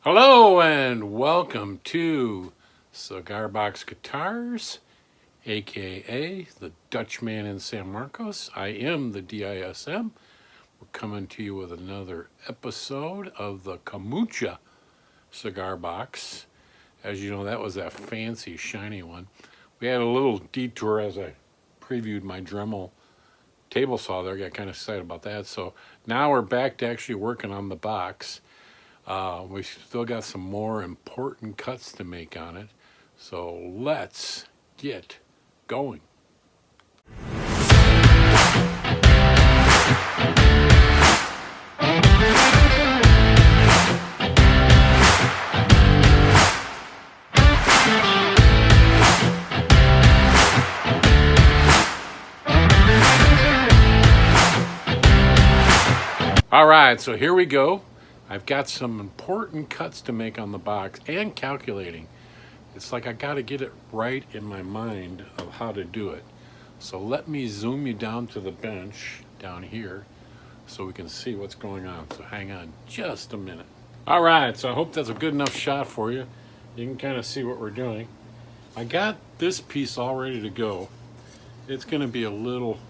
Hello and welcome to Cigar Box Guitars, aka the Dutchman in San Marcos. I am the DISM. We're coming to you with another episode of the Camacho Cigar Box. As you know, that was that fancy, shiny one. We had a little detour as I previewed my Dremel table saw there. I got kind of excited about that. So now we're back to actually working on the box. We still got some more important cuts to make on it. So let's get going. All right, so here we go. I've got some important cuts to make on the box and calculating. It's like I got to get it right in my mind of how to do it. So let me zoom you down to the bench down here so we can see what's going on. So hang on just a minute. All right, so I hope that's a good enough shot for you. You can kind of see what we're doing. I got this piece all ready to go. It's going to be a little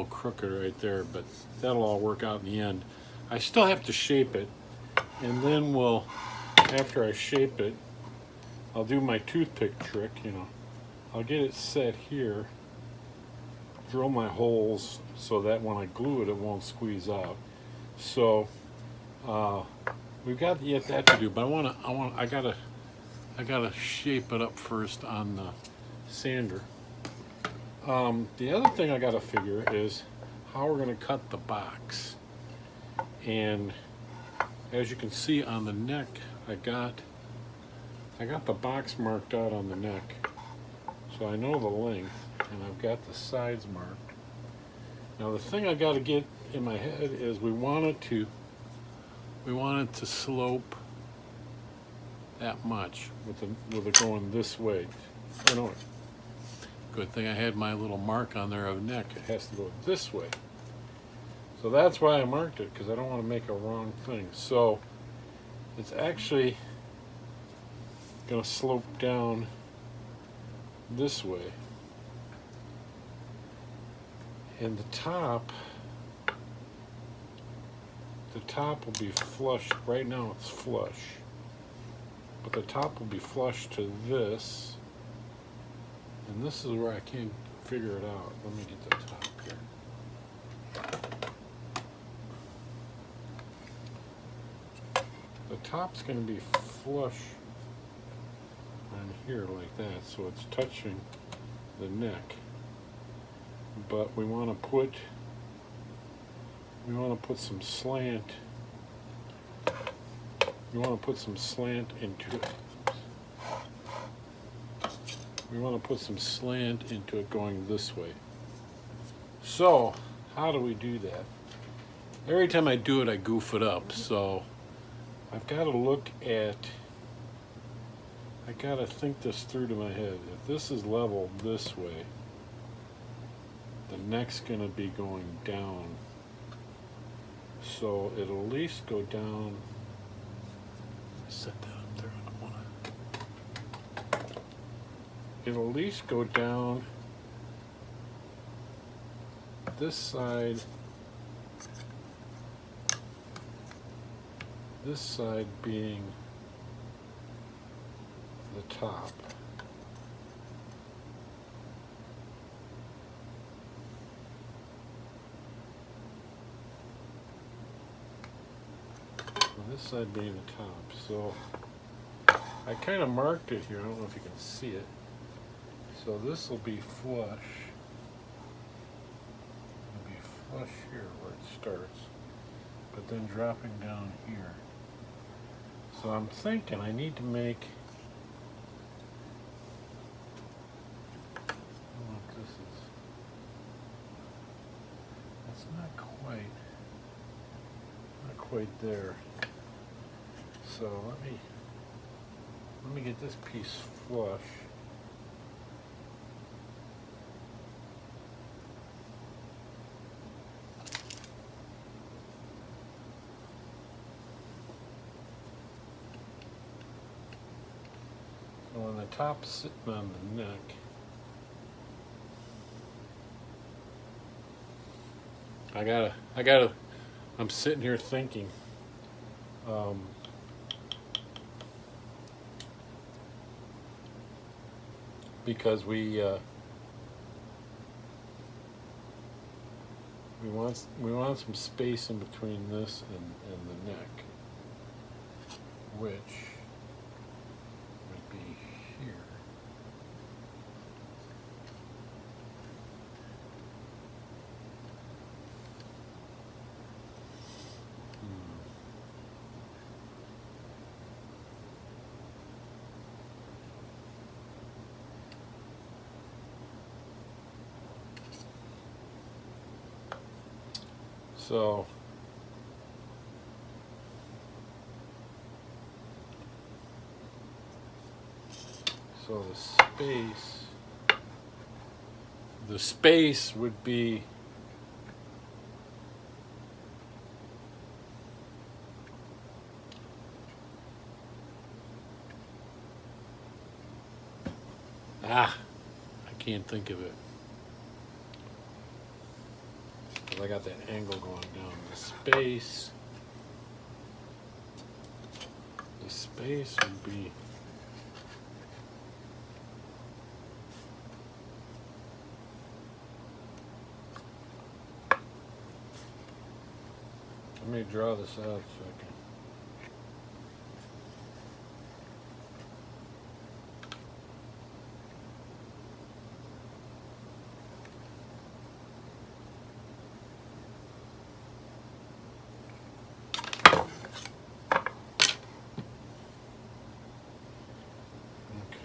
crooked right there, but that'll all work out in the end. I still have to shape it, and then after I shape it, I'll do my toothpick trick, I'll get it set here, drill my holes so that when I glue it, it won't squeeze out. So we've got yet that to do, but I gotta shape it up first on the sander. The other thing I gotta figure is how we're gonna cut the box. And as you can see on the neck, I got the box marked out on the neck, so I know the length, and I've got the sides marked. Now the thing I got to get in my head is we want it to slope that much with it going this way. Oh no! Good thing I had my little mark on there of neck. It has to go this way. So that's why I marked it, because I don't want to make a wrong thing. So it's actually going to slope down this way. And the top will be flush. Right now it's flush. But the top will be flush to this. And this is where I can't figure it out. Let me get the top here. The top's going to be flush on here like that, so it's touching the neck. But we want to put some slant. We want to put some slant into it. We want to put some slant into it going this way. So how do we do that? Every time I do it, I goof it up. So I've got to think this through to my head. If this is level this way, the neck's going to be going down. So it'll at least go down. Set that up there. I don't want to. It'll at least go down this side. This side being the top. And this side being the top. So I kind of marked it here. I don't know if you can see it. So this will be flush. It'll be flush here where it starts, but then dropping down here. So I'm thinking I need to make, I don't know what this is. That's not quite there. So let me get this piece flush. And when the top's sitting on the neck, I'm sitting here thinking, because we want some space in between this and the neck, which would be here. So the space would be I can't think of it. I got that angle going down. The space would be let me draw this out a second.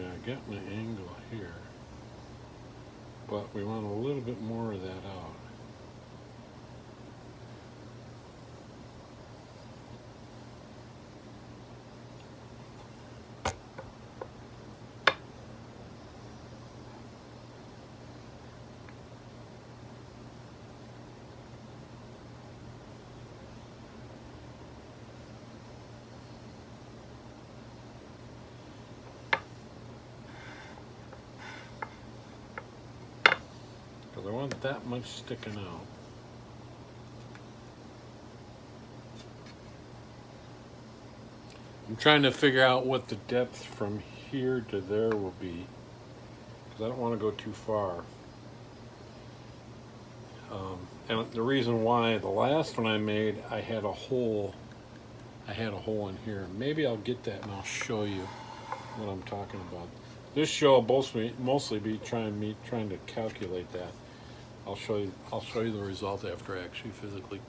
I got my angle here, but we want a little bit more of that out. I want that much sticking out. I'm trying to figure out what the depth from here to there will be, because I don't want to go too far. And the reason why, the last one I made, I had a hole in here. Maybe I'll get that and I'll show you what I'm talking about. This show will mostly be trying to calculate that. I'll show you the result after I actually physically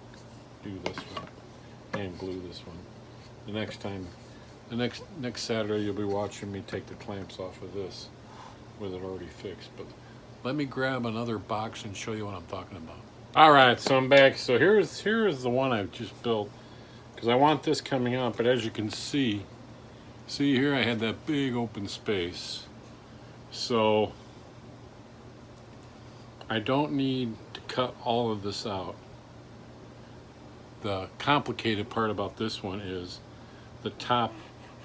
do this one and glue this one. The next Saturday you'll be watching me take the clamps off of this with it already fixed. But let me grab another box and show you what I'm talking about. All right, so I'm back. So here's the one I've just built, because I want this coming out. But as you can see here, I had that big open space. So I don't need to cut all of this out. The complicated part about this one is the top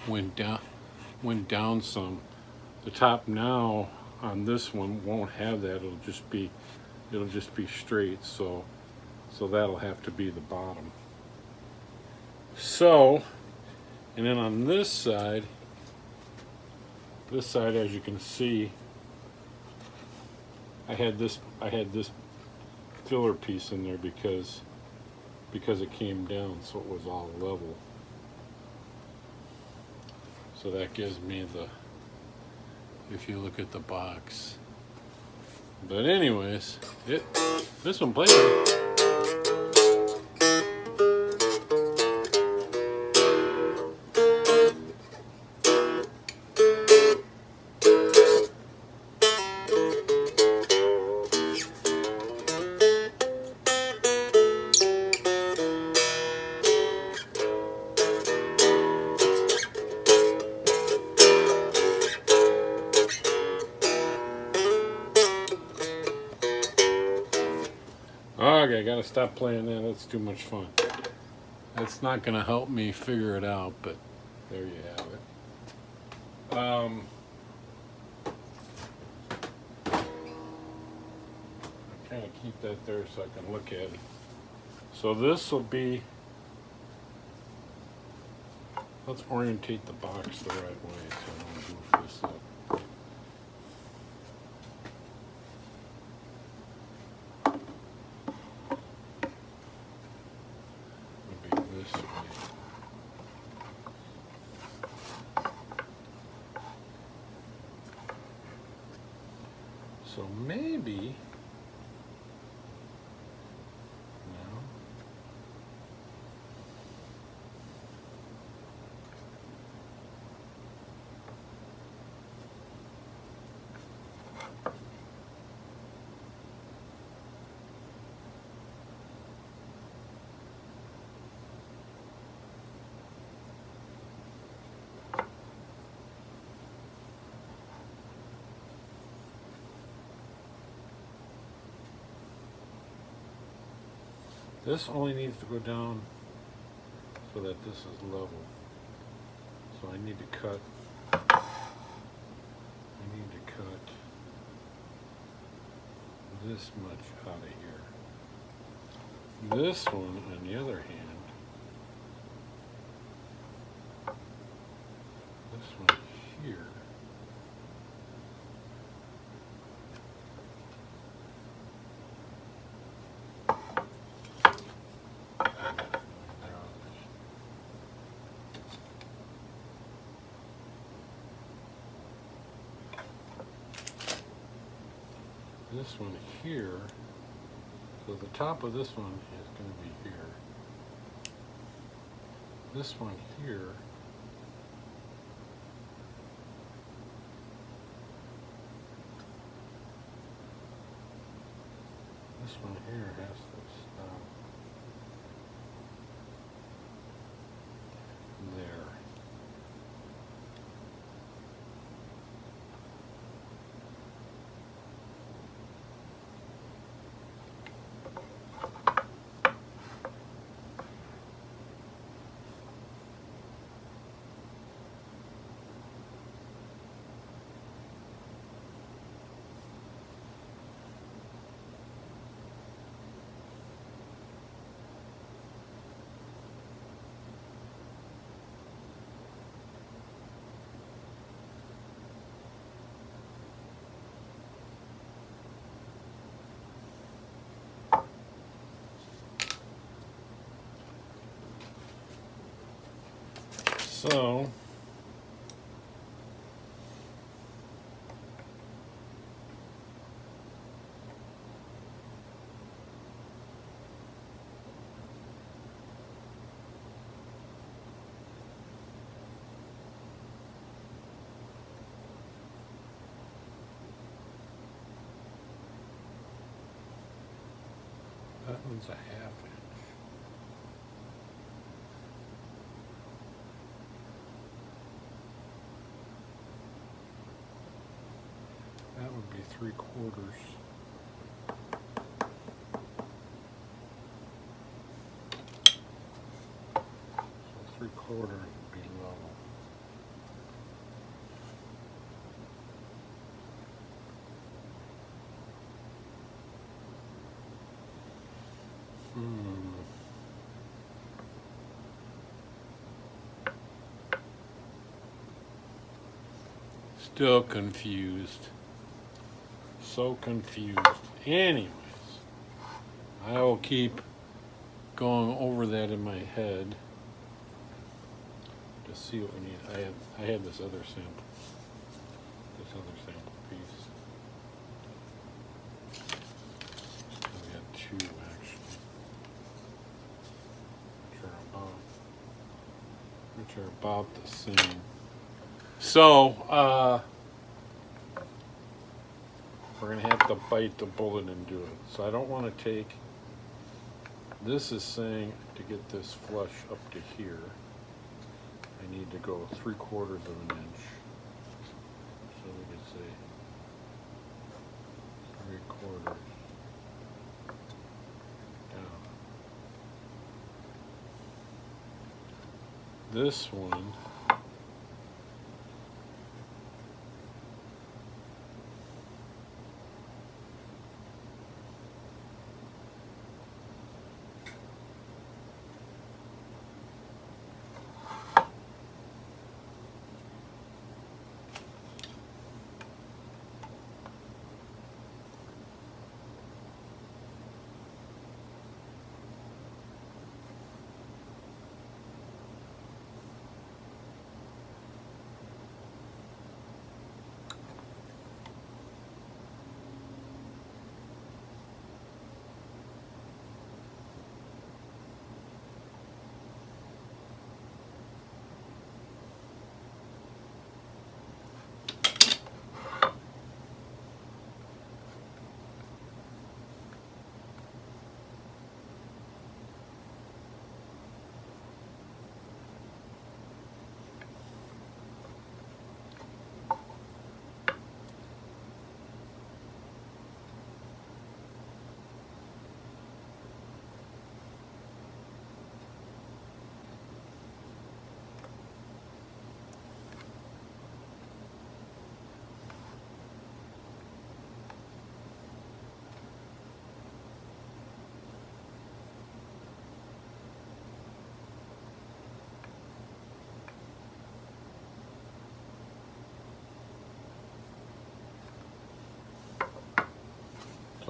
went down some. The top now on this one won't have that. It'll just be straight. So that'll have to be the bottom. So, and then on this side, as you can see, I had this filler piece in there because it came down, so it was all level. So that gives me if you look at the box. But anyways, this one plays it. Okay, I gotta stop playing that. That's too much fun. That's not gonna help me figure it out, but there you have it. kind of keep that there so I can look at it. So this will be, let's orientate the box the right way so I don't goof this up. It'll be this way. So maybe, no. This only needs to go down so that this is level. So I need to cut, this much out of here. This one, on the other hand, this one here, this one here, so the top of this one is going to be here. This one here has to stop there. So that one's a half inch. That would be 3/4. So 3/4 would be level. Still confused. So confused. Anyways, I will keep going over that in my head to see what we need. I had this other sample piece. We had two actually, which are about the same. So we're going to have to bite the bullet and do it. So I don't want to take, this is saying to get this flush up to here, I need to go 3/4 of an inch. So we could say 3/4 down. This one,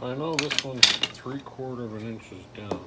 I know this one's 3/4 inches down.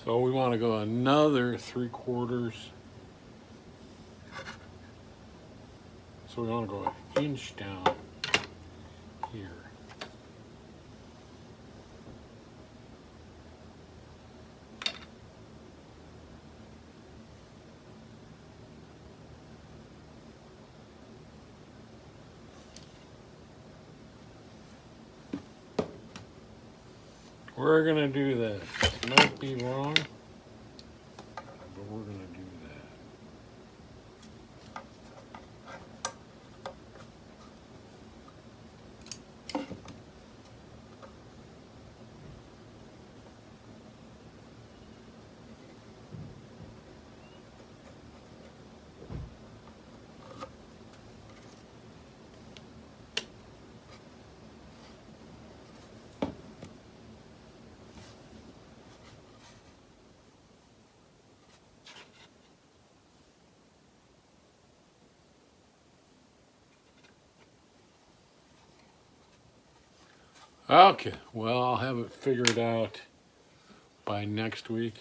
So we want to go another 3/4. So we want to go an inch down here. We're gonna do that. This might be wrong, but we're gonna do that. Okay, well, I'll have it figured out by next week.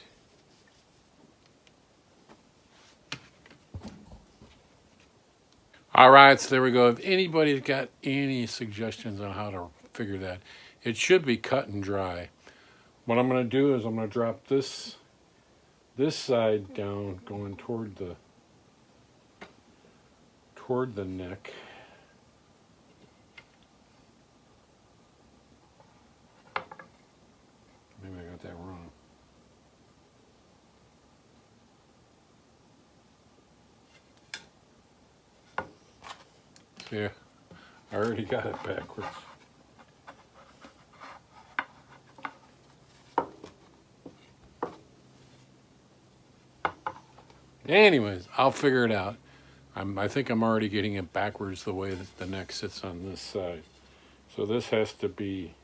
All right, so there we go. If anybody's got any suggestions on how to figure that, it should be cut and dry. What I'm going to do is I'm going to drop this side down, going toward the neck. Maybe I got that wrong. Yeah, I already got it backwards. Anyways, I'll figure it out. I think I'm already getting it backwards the way that the neck sits on this side. So this has to be,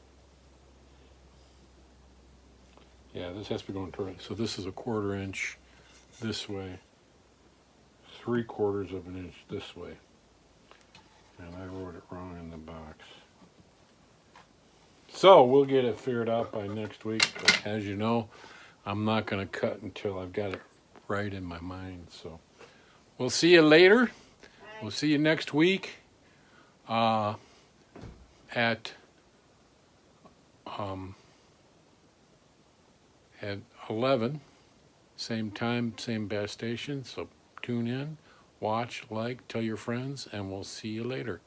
yeah, this has to be going toward. So this is a 1/4 inch this way, 3/4 inch this way. And I wrote it wrong in the box. So we'll get it figured out by next week. But as you know, I'm not going to cut until I've got it right in my mind. So we'll see you later. We'll see you next week at 11, same time, same best station. So tune in, watch, like, tell your friends, and we'll see you later.